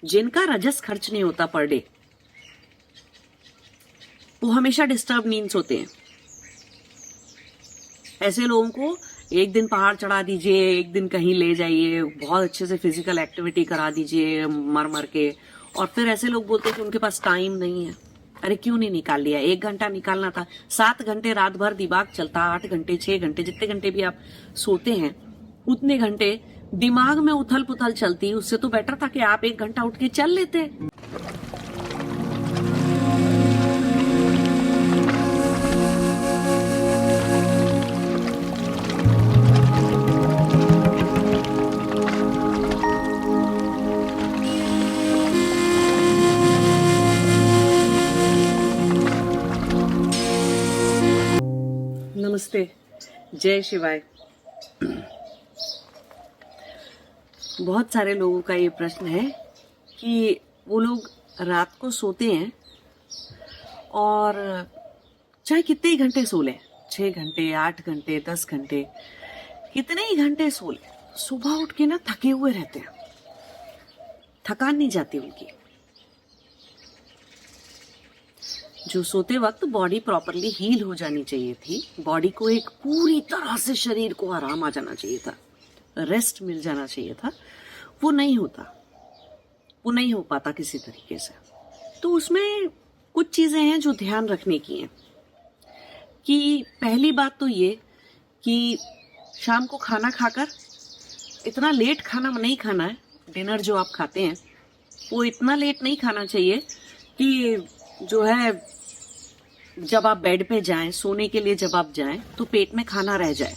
जिनका रजस खर्च नहीं होता पर डे, वो हमेशा डिस्टर्ब नींद सोते हैं। ऐसे लोगों को एक दिन पहाड़ चढ़ा दीजिए, एक दिन कहीं ले जाइए, बहुत अच्छे से फिजिकल एक्टिविटी करा दीजिए मर मर के, और फिर ऐसे लोग बोलते हैं कि उनके पास टाइम नहीं है। अरे क्यों नहीं निकाल लिया? 1 घंटा निकालना था। 7 घंटे रात भर दिमाग चलता, 8 घंटे 6 घंटे जितने घंटे भी आप सोते हैं उतने घंटे दिमाग में उथल पुथल चलती। उससे तो बेटर था कि आप 1 घंटा उठ के चल लेते। नमस्ते, जय शिवाय। बहुत सारे लोगों का ये प्रश्न है कि वो लोग रात को सोते हैं और चाहे कितने ही घंटे सो लें, 6 घंटे 8 घंटे 10 घंटे कितने ही घंटे सो लें, सुबह उठ के ना थके हुए रहते हैं, थकान नहीं जाती उनकी। जो सोते वक्त बॉडी प्रॉपरली हील हो जानी चाहिए थी, बॉडी को एक पूरी तरह से शरीर को आराम आ जाना चाहिए था, रेस्ट मिल जाना चाहिए था, वो नहीं होता, वो नहीं हो पाता किसी तरीके से। तो उसमें कुछ चीजें हैं जो ध्यान रखने की हैं कि पहली बात तो ये कि शाम को खाना खाकर इतना लेट खाना नहीं खाना है। डिनर जो आप खाते हैं वो इतना लेट नहीं खाना चाहिए कि जो है जब आप बेड पे जाएं, सोने के लिए जब आप जाएं तो पेट में खाना रह जाए,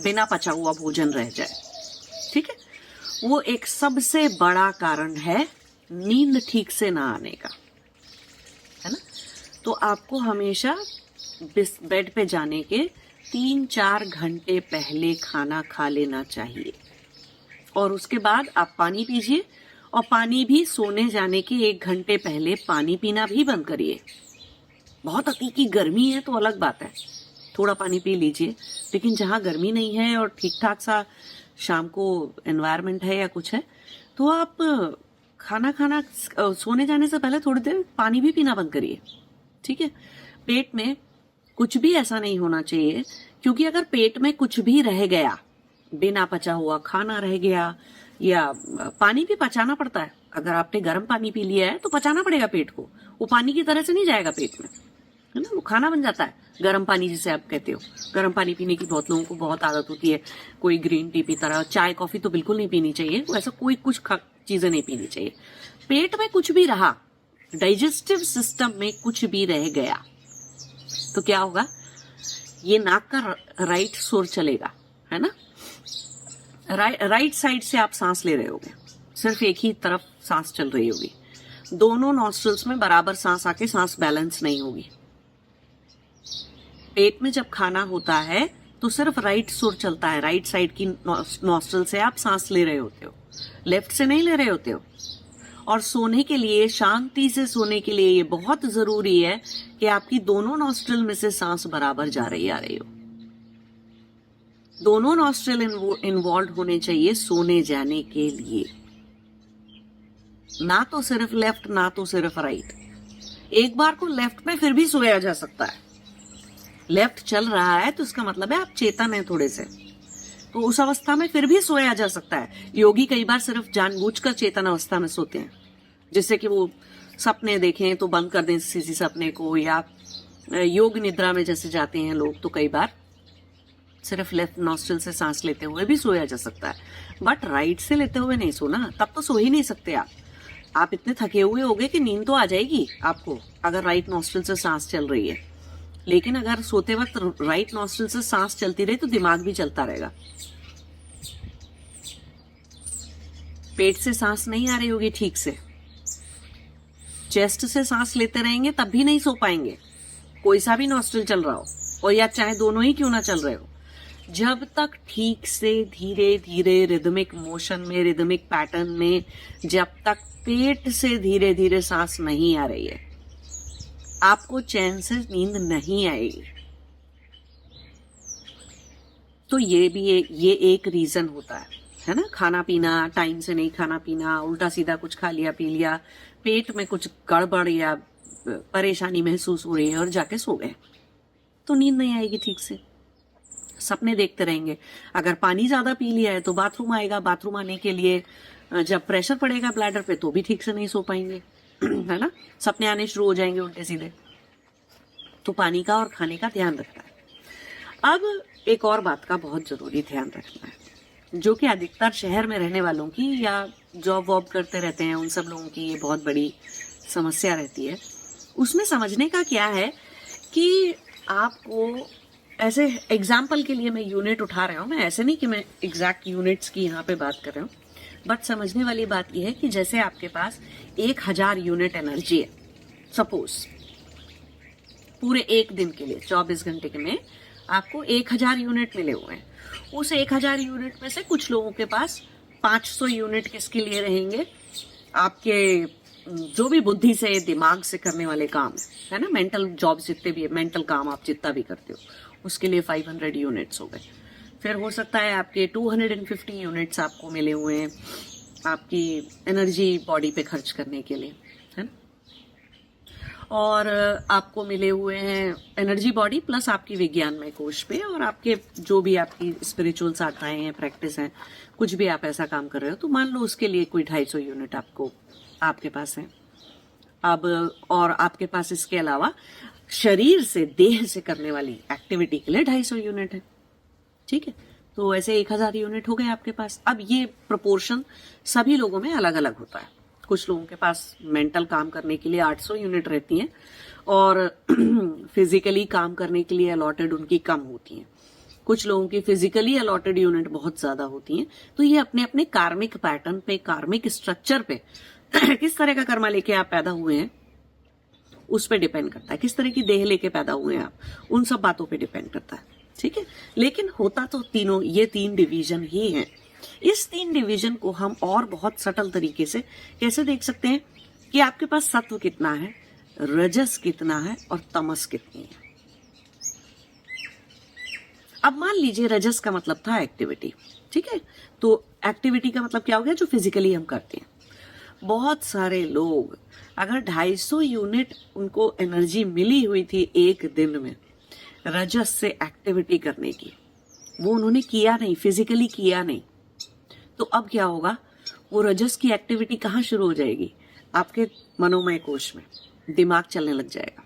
बिना पचा हुआ भोजन रह जाए। ठीक है, वो एक सबसे बड़ा कारण है नींद ठीक से ना आने का, है ना। तो आपको हमेशा बेड पे जाने के 3-4 घंटे पहले खाना खा लेना चाहिए, और उसके बाद आप पानी पीजिए, और पानी भी सोने जाने के 1 घंटे पहले पानी पीना भी बंद करिए। बहुत अति की गर्मी है तो अलग बात है, थोड़ा पानी पी लीजिए, लेकिन जहां गर्मी नहीं है और ठीक ठाक सा शाम को एनवायरनमेंट है या कुछ है, तो आप खाना सोने जाने से पहले थोड़ी देर पानी भी पीना बंद करिए। ठीक है, पेट में कुछ भी ऐसा नहीं होना चाहिए, क्योंकि अगर पेट में कुछ भी रह गया, बिना पचा हुआ खाना रह गया, या पानी भी पचाना पड़ता है, अगर आपने गर्म पानी पी लिया है तो पचाना पड़ेगा पेट को, वो पानी की तरह से नहीं जाएगा पेट में, है ना, वो खाना बन जाता है। गर्म पानी जिसे आप कहते हो, गर्म पानी पीने की बहुत लोगों को बहुत आदत होती है, कोई ग्रीन टी पीता रहा, चाय कॉफी तो बिल्कुल नहीं पीनी चाहिए, वैसा कोई कुछ चीजें नहीं पीनी चाहिए। पेट में कुछ भी रहा, डाइजेस्टिव सिस्टम में कुछ भी रह गया तो क्या होगा, ये नाक का राइट सुर चलेगा, है ना, राइट साइड से आप सांस ले रहे होगे, सिर्फ एक ही तरफ सांस चल रही होगी, दोनों नॉस्ट्रल्स में बराबर सांस आके सांस बैलेंस नहीं होगी। पेट में जब खाना होता है तो सिर्फ राइट सुर चलता है, राइट साइड की नॉस्ट्रल से आप सांस ले रहे होते हो, लेफ्ट से नहीं ले रहे होते हो। और सोने के लिए, शांति से सोने के लिए ये बहुत जरूरी है कि आपकी दोनों नॉस्ट्रल में से सांस बराबर जा रही आ रही हो, दोनों नॉस्ट्रल इन्वॉल्व होने चाहिए सोने जाने के लिए, ना तो सिर्फ लेफ्ट ना तो सिर्फ राइट। एक बार को लेफ्ट में फिर भी सोया जा सकता है, लेफ्ट चल रहा है तो इसका मतलब है आप चेतन है थोड़े से, तो उस अवस्था में फिर भी सोया जा सकता है। योगी कई बार सिर्फ जानबूझकर चेतन अवस्था में सोते हैं, जिससे कि वो सपने देखें तो बंद कर दें किसी सपने को, या योग निद्रा में जैसे जाते हैं लोग तो कई बार सिर्फ लेफ्ट नॉस्ट्रल से सांस लेते हुए भी सोया जा सकता है, बट राइट से लेते हुए नहीं सोना, तब तो सो ही नहीं सकते आप इतने थके हुए होगे कि नींद तो आ जाएगी आपको अगर राइट नॉस्ट्रल से सांस चल रही है, लेकिन अगर सोते वक्त राइट नॉस्ट्रल से सांस चलती रही तो दिमाग भी चलता रहेगा। पेट से सांस नहीं आ रही होगी ठीक से, चेस्ट से सांस लेते रहेंगे तब भी नहीं सो पाएंगे, कोई सा भी नॉस्ट्रल चल रहा हो, और या चाहे दोनों ही क्यों ना चल रहे हो। जब तक ठीक से धीरे धीरे रिदमिक मोशन में, रिदमिक पैटर्न में, जब तक पेट से धीरे धीरे सांस नहीं आ रही है, आपको चैन से नींद नहीं आएगी। तो ये भी ये एक रीजन होता है है ना, खाना पीना टाइम से नहीं, खाना पीना उल्टा सीधा कुछ खा लिया पी लिया, पेट में कुछ गड़बड़ या परेशानी महसूस हो रही है और जाके सो गए, तो नींद नहीं आएगी ठीक से, सपने देखते रहेंगे। अगर पानी ज्यादा पी लिया है तो बाथरूम आएगा, बाथरूम आने के लिए जब प्रेशर पड़ेगा ब्लैडर पे तो भी ठीक से नहीं सो पाएंगे, है ना, सपने आने शुरू हो जाएंगे उल्टे सीधे। तो पानी का और खाने का ध्यान रखना है। अब एक और बात का बहुत जरूरी ध्यान रखना है, जो कि अधिकतर शहर में रहने वालों की या जॉब वॉब करते रहते हैं उन सब लोगों की ये बहुत बड़ी समस्या रहती है। उसमें समझने का क्या है कि आपको, ऐसे एग्जाम्पल के लिए मैं यूनिट उठा रहा हूँ, मैं ऐसे नहीं कि मैं एग्जैक्ट यूनिट्स की यहाँ पे बात कर रहा हूँ, बट समझने वाली बात यह है कि जैसे आपके पास 1000 यूनिट एनर्जी है, सपोज पूरे एक दिन के लिए 24 घंटे के में आपको 1000 यूनिट मिले हुए हैं। उस 1000 यूनिट में से कुछ लोगों के पास 500 यूनिट किसके लिए रहेंगे, आपके जो भी बुद्धि से दिमाग से करने वाले काम है ना, मेंटल जॉब जितने भी है, मेंटल काम आप जितना भी करते हो उसके लिए 500 यूनिट्स हो गए। फिर हो सकता है आपके 250 यूनिट्स आपको मिले हुए हैं आपकी एनर्जी बॉडी पे खर्च करने के लिए, है ना, और आपको मिले हुए हैं एनर्जी बॉडी प्लस आपकी विज्ञान में कोश पे, और आपके जो भी आपकी स्पिरिचुअल साधनाएं हैं, प्रैक्टिस है, कुछ भी आप ऐसा काम कर रहे हो तो मान लो उसके लिए कोई 250 यूनिट आपके पास है। अब और आपके पास इसके अलावा शरीर से, देह से करने वाली एक्टिविटी के लिए 250 यूनिट है, ठीक है, तो ऐसे 1000 यूनिट हो गए आपके पास। अब ये प्रोपोर्शन सभी लोगों में अलग अलग होता है। कुछ लोगों के पास मेंटल काम करने के लिए 800 यूनिट रहती हैं और फिजिकली काम करने के लिए अलॉटेड उनकी कम होती हैं। कुछ लोगों की फिजिकली अलॉटेड यूनिट बहुत ज्यादा होती हैं। तो ये अपने अपने कार्मिक पैटर्न पे, कार्मिक स्ट्रक्चर पे किस तरह का कर्मा लेके आप पैदा हुए हैं उस पे डिपेंड करता है, किस तरह की देह लेके पैदा हुए हैं आप, उन सब बातों पे डिपेंड करता है, ठीक है। लेकिन होता तो तीनों, ये 3 डिवीजन ही हैं। इस 3 डिवीजन को हम और बहुत सटल तरीके से कैसे देख सकते हैं कि आपके पास सत्व कितना है, रजस कितना है और तमस कितनी है। अब मान लीजिए रजस का मतलब था एक्टिविटी, ठीक है, तो एक्टिविटी का मतलब क्या हो गया, जो फिजिकली हम करते हैं। बहुत सारे लोग अगर 250 यूनिट उनको एनर्जी मिली हुई थी एक दिन में रजस से एक्टिविटी करने की, वो उन्होंने किया नहीं, फिजिकली किया नहीं, तो अब क्या होगा, वो रजस की एक्टिविटी कहाँ शुरू हो जाएगी, आपके मनोमय कोश में, दिमाग चलने लग जाएगा।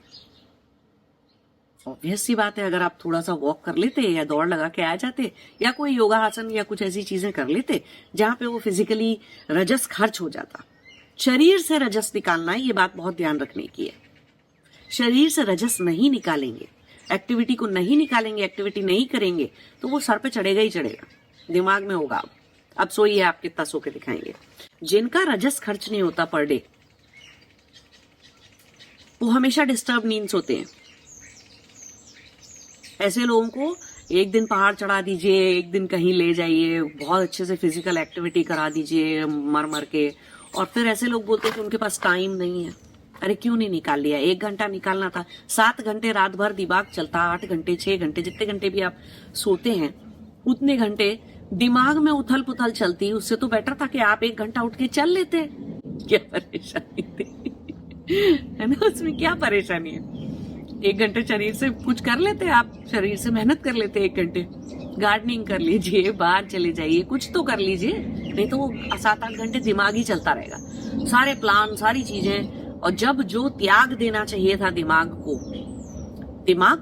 ऑब्वियस सी बात है, अगर आप थोड़ा सा वॉक कर लेते या दौड़ लगा के आ जाते या कोई योगा आसन या कुछ ऐसी चीजें कर लेते जहां पे वो फिजिकली रजस खर्च हो जाता। शरीर से रजस निकालना है, ये बात बहुत ध्यान रखने की है। शरीर से रजस नहीं निकालेंगे, एक्टिविटी को नहीं निकालेंगे, एक्टिविटी नहीं करेंगे तो वो सर पे चढ़ेगा ही चढ़ेगा, दिमाग में होगा। अब सोइए, आप कितना सो के दिखाएंगे। जिनका रजस खर्च नहीं होता पर डे, वो हमेशा डिस्टर्ब नींद सोते हैं। ऐसे लोगों को एक दिन पहाड़ चढ़ा दीजिए, एक दिन कहीं ले जाइए, बहुत अच्छे से फिजिकल एक्टिविटी करा दीजिए मर मर के, और फिर ऐसे लोग बोलते हैं कि उनके पास टाइम नहीं है। अरे क्यों नहीं निकाल लिया, 1 घंटा निकालना था। 7 घंटे रात भर दिमाग चलता, 8 घंटे 6 घंटे जितने घंटे भी आप सोते हैं उतने घंटे दिमाग में उथल पुथल चलती। उससे तो बेटर था कि आप 1 घंटा उठ के चल लेते। क्या परेशानी थी है ना, उसमें क्या परेशानी है। 1 घंटे शरीर से कुछ कर लेते आप, शरीर से मेहनत कर लेते 1 घंटे, गार्डनिंग कर लीजिए, बाहर चले जाइए, कुछ तो कर लीजिए। नहीं तो वो 7-8 घंटे दिमाग ही चलता रहेगा, सारे प्लान, सारी चीजें। और जब जो त्याग देना चाहिए था दिमाग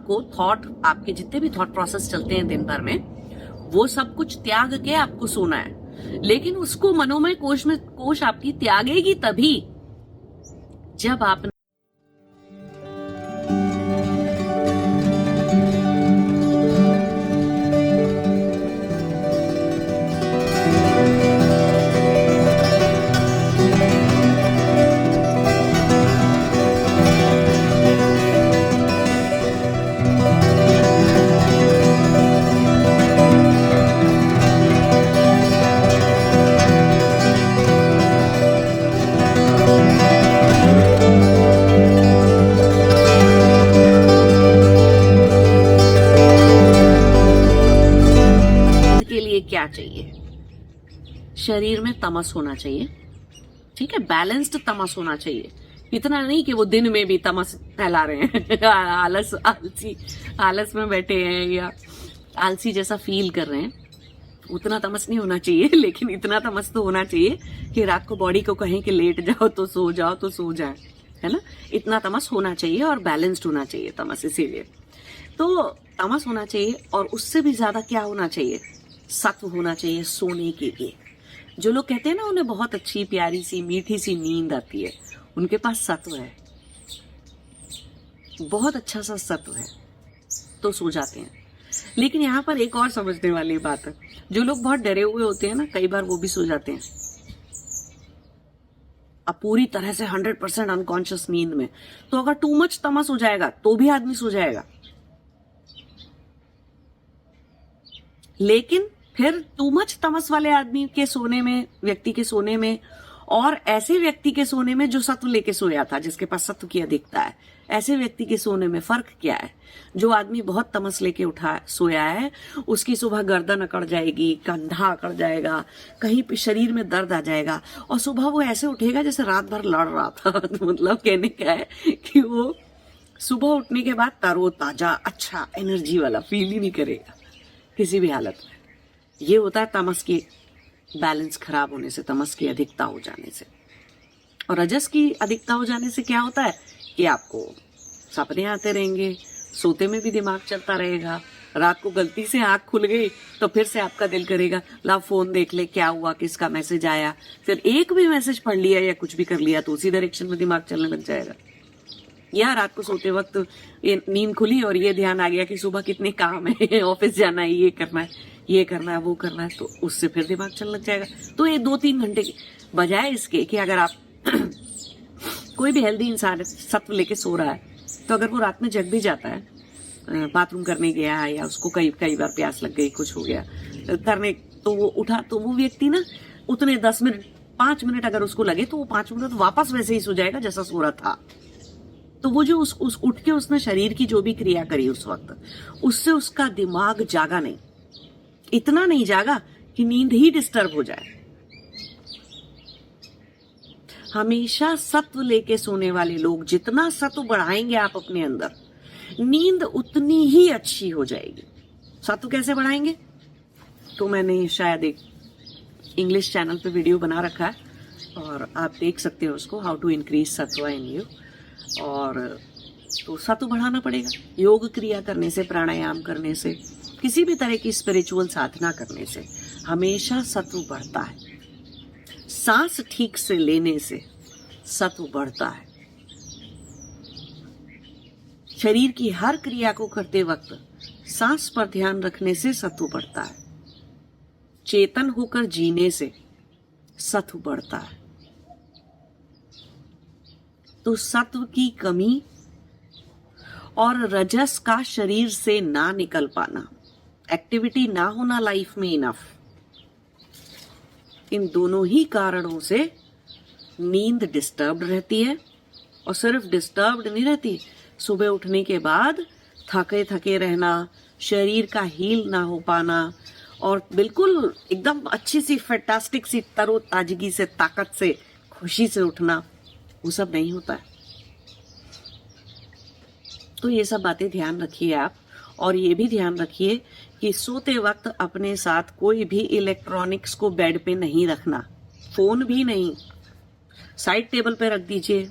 को थॉट, आपके जितने भी थॉट प्रोसेस चलते हैं दिन भर में, वो सब कुछ त्याग के आपको सोना है। लेकिन उसको मनोमय कोश आपकी त्यागेगी तभी जब आप शरीर में तमस होना चाहिए, ठीक है, बैलेंस्ड तमस होना चाहिए। इतना नहीं कि वो दिन में भी तमस फैला रहे हैं आलस में बैठे हैं या आलसी जैसा फील कर रहे हैं, उतना तमस नहीं होना चाहिए। लेकिन इतना तमस तो होना चाहिए कि रात को बॉडी को कहें कि लेट जाओ तो सो जाओ तो सो जाए, है ना। इतना तमस होना चाहिए और बैलेंस्ड होना चाहिए तमस। इसीलिए तो तमस होना चाहिए, और उससे भी ज्यादा क्या होना चाहिए, सत्व होना चाहिए सोने के लिए। जो लोग कहते हैं ना उन्हें बहुत अच्छी प्यारी सी मीठी सी नींद आती है, उनके पास सत्व है, बहुत अच्छा सा सत्व है, तो सो जाते हैं। लेकिन यहाँ पर एक और समझने वाली बात है, जो लोग बहुत डरे हुए होते हैं ना, कई बार वो भी सो जाते हैं। अब पूरी तरह से 100% अनकॉन्शियस नींद में, तो अगर टू मच तमस हो जाएगा तो भी आदमी सो जाएगा। लेकिन फिर टू मच तमस वाले आदमी के सोने में, व्यक्ति के सोने में, और ऐसे व्यक्ति के सोने में जो सत्व लेके सोया था, जिसके पास सत्व की अधिकता है, ऐसे व्यक्ति के सोने में फर्क क्या है। जो आदमी बहुत तमस लेके उठा सोया है, उसकी सुबह गर्दन अकड़ जाएगी, कंधा अकड़ जाएगा, कहीं पे शरीर में दर्द आ जाएगा, और सुबह वो ऐसे उठेगा जैसे रात भर लड़ रहा था। तो मतलब कहने क्या है कि वो सुबह उठने के बाद तरोताजा, अच्छा एनर्जी वाला फील ही नहीं करेगा किसी भी हालत में। ये होता है तमस की बैलेंस खराब होने से, तमस की अधिकता हो जाने से। और रजस की अधिकता हो जाने से क्या होता है कि आपको सपने आते रहेंगे, सोते में भी दिमाग चलता रहेगा, रात को गलती से आंख खुल गई तो फिर से आपका दिल करेगा ला फोन देख ले, क्या हुआ, किसका मैसेज आया। फिर एक भी मैसेज पढ़ लिया या कुछ भी कर लिया तो उसी डायरेक्शन में दिमाग चलने लग जाएगा। या रात को सोते वक्त नींद खुली और ये ध्यान आ गया कि सुबह कितने काम है, ऑफिस जाना है, ये करना है, ये करना है, वो करना है, तो उससे फिर दिमाग चलने लग जाएगा। तो ये 2-3 घंटे बजाय इसके कि अगर आप कोई भी हेल्दी इंसान सत्व लेके सो रहा है, तो अगर वो रात में जग भी जाता है, बाथरूम करने गया है या उसको कई बार प्यास लग गई, कुछ हो गया करने, तो वो उठा, तो वो व्यक्ति ना उतने 10 मिनट 5 मिनट अगर उसको लगे तो वो 5 मिनट वापस वैसे ही सो जाएगा जैसा सो रहा था। तो वो जो उस उठ के उसने शरीर की जो भी क्रिया करी उस वक्त, उससे उसका दिमाग जागा नहीं, इतना नहीं जागा कि नींद ही डिस्टर्ब हो जाए। हमेशा सत्व लेके सोने वाले लोग, जितना सत्व बढ़ाएंगे आप अपने अंदर, नींद उतनी ही अच्छी हो जाएगी। सत्व कैसे बढ़ाएंगे, तो मैंने शायद एक इंग्लिश चैनल पे वीडियो बना रखा है और आप देख सकते हो उसको, हाउ टू इंक्रीज सत्व इन यू। और तो सत्व बढ़ाना पड़ेगा, योग क्रिया करने से, प्राणायाम करने से, किसी भी तरह की स्पिरिचुअल साधना करने से हमेशा सत्व बढ़ता है। सांस ठीक से लेने से सत्व बढ़ता है। शरीर की हर क्रिया को करते वक्त सांस पर ध्यान रखने से सत्व बढ़ता है। चेतन होकर जीने से सत्व बढ़ता है। तो सत्व की कमी और रजस का शरीर से ना निकल पाना, एक्टिविटी ना होना लाइफ में इनफ, इन दोनों ही कारणों से नींद डिस्टर्ब्ड रहती है। और सिर्फ डिस्टर्ब्ड नहीं रहती, सुबह उठने के बाद थके थके रहना, शरीर का हील ना हो पाना, और बिल्कुल एकदम अच्छी सी फैंटास्टिक सी तरोताजगी से, ताकत से, खुशी से उठना, वो सब नहीं होता है। तो ये सब बातें ध्यान रखिए आप। और ये भी ध्यान रखिए कि सोते वक्त अपने साथ कोई भी इलेक्ट्रॉनिक्स को बेड पे नहीं रखना, फोन भी नहीं, साइड टेबल पे रख दीजिए,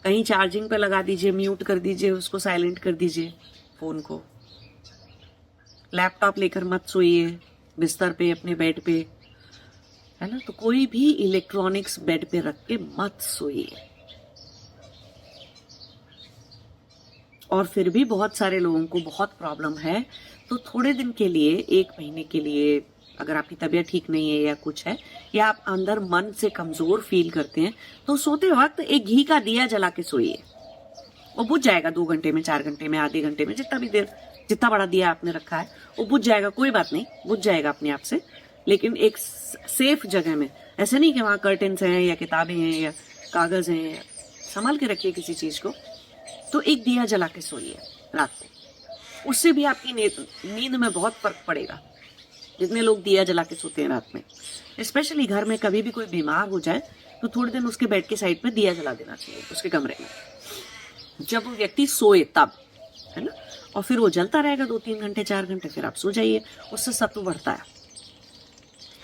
कहीं चार्जिंग पे लगा दीजिए, म्यूट कर दीजिए उसको, साइलेंट कर दीजिए फोन को। लैपटॉप लेकर मत सोइए बिस्तर पे, अपने बेड पे, है ना। तो कोई भी इलेक्ट्रॉनिक्स बेड पे रख के मत सोइए। और फिर भी बहुत सारे लोगों को बहुत प्रॉब्लम है, तो थोड़े दिन के लिए, 1 महीने के लिए, अगर आपकी तबीयत ठीक नहीं है या कुछ है, या आप अंदर मन से कमजोर फील करते हैं, तो सोते वक्त एक घी का दिया जला के सोइए। वो बुझ जाएगा 2 घंटे में, 4 घंटे में, आधे घंटे में, जितना भी देर, जितना बड़ा दिया आपने रखा है वो बुझ जाएगा, कोई बात नहीं, बुझ जाएगा अपने आप से। लेकिन एक सेफ जगह में, ऐसे नहीं कि वहां कर्टेन्स हैं या किताबें हैं या कागज हैं, संभाल के रखिए किसी चीज को। तो एक दिया जला के सोइए रात को, उससे भी आपकी नींद में बहुत फर्क पड़ेगा। जितने लोग दिया जला के सोते हैं रात में, स्पेशली घर में कभी भी कोई बीमार हो जाए तो थोड़े दिन उसके बेड के साइड पे दिया जला देना चाहिए उसके कमरे में, जब वो व्यक्ति सोए तब, है ना। और फिर वो जलता रहेगा 2-3 घंटे 4 घंटे, फिर आप सो जाइए, उससे सत्व बढ़ता है।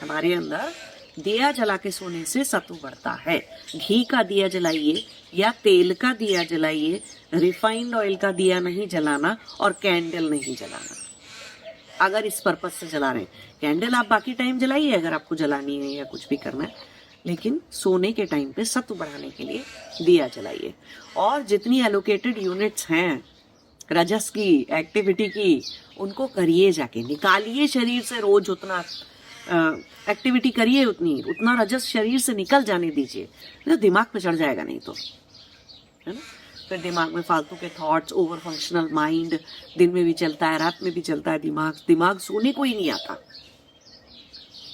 हमारे अंदर दिया जला के सोने से सत्व बढ़ता है। घी का दिया जलाइए या तेल का दिया जलाइए, रिफाइंड ऑयल का दिया नहीं जलाना और कैंडल नहीं जलाना, अगर इस पर्पज से जला रहे हैं। कैंडल आप बाकी टाइम जलाइए अगर आपको जलानी है या कुछ भी करना है, लेकिन सोने के टाइम पे सत्व बढ़ाने के लिए दिया जलाइए। और जितनी एलोकेटेड यूनिट्स हैं रजस की एक्टिविटी की, उनको करिए, जाके निकालिए शरीर से, रोज उतना एक्टिविटी करिए, उतना रजस शरीर से निकल जाने दीजिए, तो दिमाग पे चढ़ जाएगा नहीं तो, है ना। फिर दिमाग में फालतू के थॉट्स, ओवर फंक्शनल माइंड, दिन में भी चलता है रात में भी चलता है दिमाग सोने को ही नहीं आता,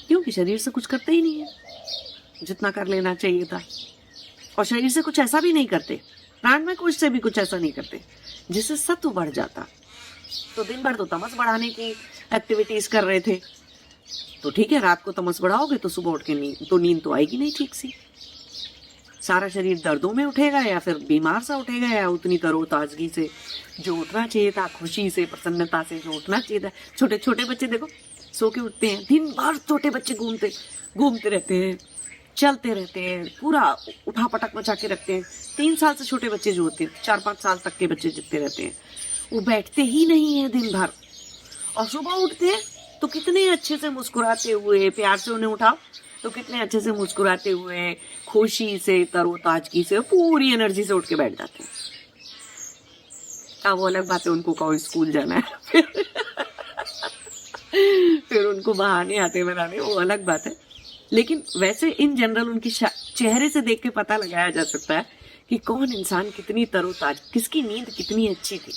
क्योंकि शरीर से कुछ करते ही नहीं है जितना कर लेना चाहिए था। और शरीर से कुछ ऐसा भी नहीं करते, प्राण में कुछ से भी कुछ ऐसा नहीं करते जिससे सत्व बढ़ जाता। तो दिन भर तो तमस बढ़ाने की एक्टिविटीज कर रहे थे, तो ठीक है, रात को तमस बढ़ाओगे तो सुबह उठ के नींद तो आएगी नहीं ठीक सी, सारा शरीर दर्दों में उठेगा या फिर बीमार सा उठेगा, या उतनी तरोताजगी से जो उठना चाहिए था, खुशी से प्रसन्नता से जो उठना चाहिए था। छोटे छोटे बच्चे देखो सो के उठते हैं, दिन भर छोटे बच्चे घूमते रहते हैं, चलते रहते हैं, पूरा उठा पटक मचा के रखते हैं। 3 साल से छोटे बच्चे जो होते हैं, 4-5 साल तक के बच्चे जितने रहते हैं, वो बैठते ही नहीं है दिन भर, और सुबह उठते हैं तो कितने अच्छे से मुस्कुराते हुए, प्यार से उन्हें उठाओ तो कितने अच्छे से मुस्कुराते हुए, खुशी से, तरोताजगी से, पूरी एनर्जी से उठ के बैठ जाते हैं। अब वो अलग बात है उनको कहो स्कूल जाना है फिर उनको बहाने आते बनाने, वो अलग बात है। लेकिन वैसे इन जनरल उनकी चेहरे से देख के पता लगाया जा सकता है कि कौन इंसान कितनी तरोताज, किसकी नींद कितनी अच्छी थी।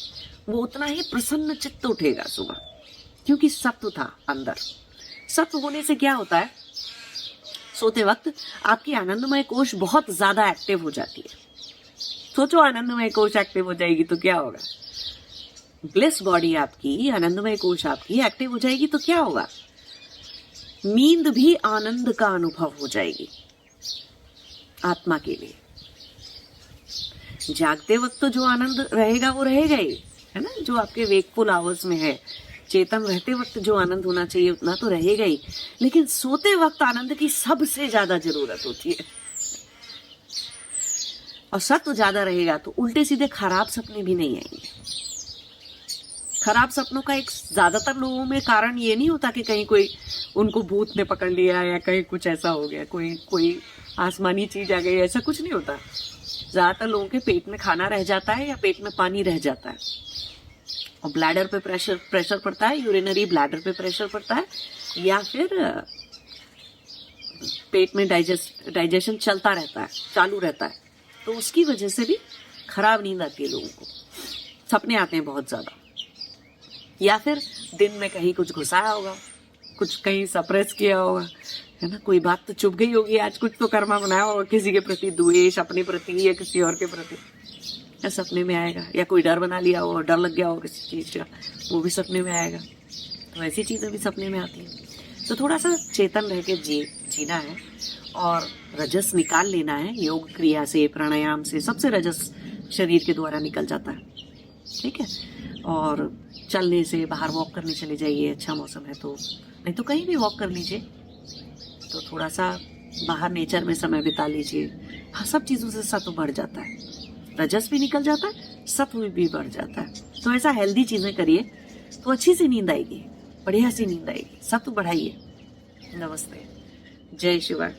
वो उतना ही प्रसन्न चित्त उठेगा सुबह, क्योंकि सत्व था अंदर। सत्व होने से क्या होता है, सोते वक्त आपकी आनंदमय कोश बहुत ज्यादा एक्टिव हो जाती है। सोचो आनंदमय कोश एक्टिव हो जाएगी तो क्या होगा, ब्लिस बॉडी आपकी, आनंदमय कोश आपकी एक्टिव हो जाएगी तो क्या होगा, नींद भी आनंद का अनुभव हो जाएगी आत्मा के लिए। जागते वक्त तो जो आनंद रहेगा वो रहेगा ही, है ना, जो आपके वेकफुल आवर्स में है। चेतन रहते वक्त जो आनंद होना चाहिए उतना तो रहेगा ही, लेकिन सोते वक्त आनंद की सबसे ज्यादा जरूरत होती है। और सत्व ज्यादा रहेगा तो उल्टे सीधे खराब सपने भी नहीं आएंगे। खराब सपनों का एक ज्यादातर लोगों में कारण ये नहीं होता कि कहीं कोई उनको भूत ने पकड़ लिया या कहीं कुछ ऐसा हो गया, कोई आसमानी चीज आ गई, ऐसा कुछ नहीं होता। ज्यादातर लोगों के पेट में खाना रह जाता है या पेट में पानी रह जाता है, और ब्लैडर पे प्रेशर पड़ता है, यूरिनरी ब्लैडर पे प्रेशर पड़ता है, या फिर पेट में डाइजेशन चलता रहता है, चालू रहता है, तो उसकी वजह से भी खराब नींद आती है लोगों को, सपने आते हैं बहुत ज्यादा। या फिर दिन में कहीं कुछ घुसाया होगा, कुछ कहीं सप्रेस किया होगा, है ना, कोई बात तो चुप गई होगी, आज कुछ तो कर्मा बनाया होगा, किसी के प्रति द्वेष, अपने प्रति या किसी और के प्रति, या सपने में आएगा। या कोई डर बना लिया हो, डर लग गया हो किसी चीज का, वो भी सपने में आएगा। तो ऐसी चीजें भी सपने में आती हैं। तो थोड़ा सा चेतन रह के जीना है और रजस निकाल लेना है। योग क्रिया से, प्राणायाम से सबसे रजस शरीर के द्वारा निकल जाता है, ठीक है। और चलने से, बाहर वॉक करने चले जाइए, अच्छा मौसम है तो, नहीं तो कहीं भी वॉक कर लीजिए, तो थोड़ा सा बाहर नेचर में समय बिता लीजिए। हाँ, सब चीज़ों से सत्व बढ़ जाता है, रजस भी निकल जाता है, सत्व भी बढ़ जाता है। तो ऐसा हेल्दी चीज़ें करिए तो अच्छी सी नींद आएगी, बढ़िया सी नींद आएगी। सत्व बढ़ाइए। नमस्ते, जय शिवाय।